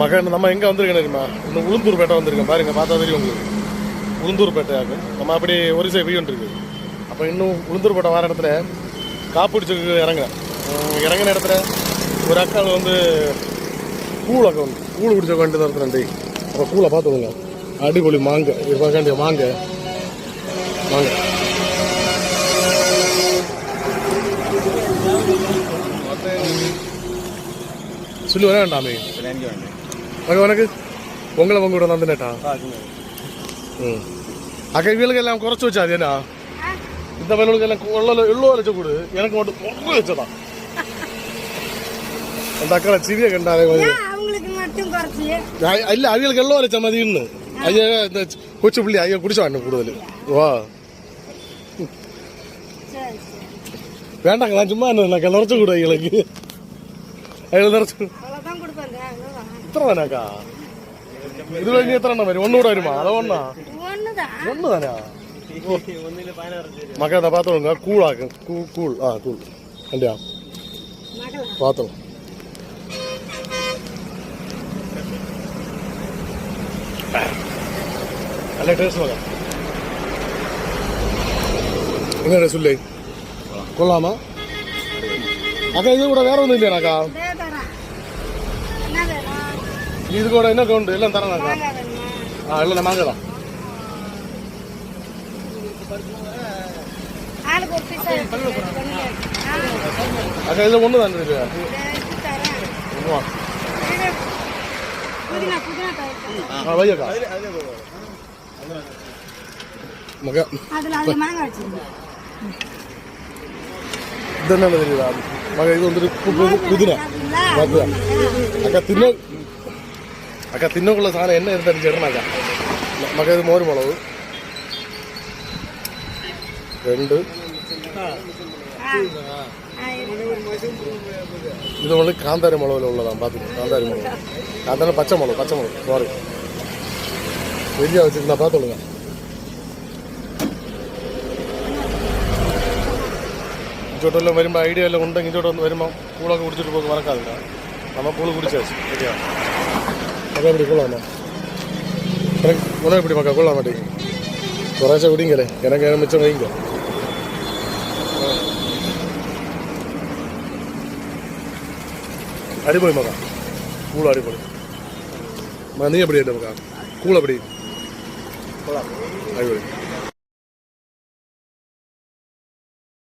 மகன் நம்ம எங்கே வந்திருக்கேன் தெரியுமா? இன்னும் உளுந்தூர்பேட்டை வந்திருக்கேன் பாருங்க, பார்த்தா தெரியும் உங்களுக்கு. உளுந்தூர்பேட்டையாக்கு நம்ம அப்படி ஒரு சைடு வீடு இருக்குது. அப்போ இன்னும் உளுந்தூர்பேட்டை வர இடத்துல காப்பிடிச்சுக்கு இறங்கின இடத்துல ஒரு அக்காள் வந்து கூழ் குடிச்ச வேண்டியது நடத்துறேன்டி. அப்போ கூழை பார்த்துடுங்க, அடிப்பொலி மாங்க இது பார்க்க வேண்டிய மாங்க சொல்லி வர வேண்டாமே உனக்கு பொங்கலை பொங்க கூட நடந்துட்டா. அக்கா இவளுக்கு எல்லாம் குறைச்சி வச்சா அது என்ன இந்த பயிலுக்கு எல்லாம் எள்ளோ வச்ச கூடு, எனக்கு மட்டும் பொங்க வச்சதான். அந்த அக்கால சிறிய கண்டாரே இல்ல அவங்களுக்கு எள்ளோ வச்ச மதியம்னு ஐயா இந்த கொச்சு புள்ளி ஐயா குடிச்சா என்ன கூடுதல் வா வேண்டாங்க. நான் சும்மா என்ன நிறச்ச கூட எங்களுக்கு நிறச்சு இத்தனை தானேக்கா இது வரைக்கும் எத்தனை மாதிரி ஒன்னு கூட வருமா? அதை ஒண்ணு தானே மக்கள் அதை பார்த்துடுங்க. கூழாக்கு கூழ் கூழ் கண்டியா பார்த்தோம். நல்ல டேஸ்ட் மகன். என்ன சொல்லு கொள்ளாமா அக்கா? இது கூட வேற ஒன்றும் இல்லையாக்கா? இது கூட என்ன கவுண்டு எல்லாம் தரேனாக்கா? இல்லை மாங்க தான். அக்கா இதில் ஒன்று தான் இருக்கு. வையக்கா மகா இது என்ன தெரியுதா மகா? இது வந்துட்டு புதினா அக்கா தின்னக்குள்ள சாணம் என்ன இருந்தாருன்னாக்கா மகா இது மோர் மிளகு 2 இது வந்து காந்தாரி மிளகுல உள்ளதான் பார்த்துக்கோ. காந்தாரி பச்சை மிளகு மோர் வெளியே வச்சுருந்தா பார்த்துடுங்க. ഇങ്ങോട്ടെല്ലാം വരുമ്പോൾ ഐഡിയ എല്ലാം ഉണ്ടെങ്കിൽ ഇങ്ങോട്ട് വന്ന് വരുമ്പോൾ കൂളൊക്കെ കുടിച്ചിട്ട് പോക്ക് മറക്കാതില്ല. നമ്മൾ കൂള് കുടിച്ചാൽ ശരിയാ മക്ക പിടി കൊള്ളാമോ? ഉണെ പിടി മക്ക കൊള്ളാൻ വേണ്ടി കുറേശ്ശെ കുടിങ്കല്ലേ കിണക്ക് മിച്ചം വൈകോ. അടിപൊളി മക്ക കൂള അടിപൊളി. നീ എപ്പിടി മക്ക കൂള പിടി അടിപൊളി.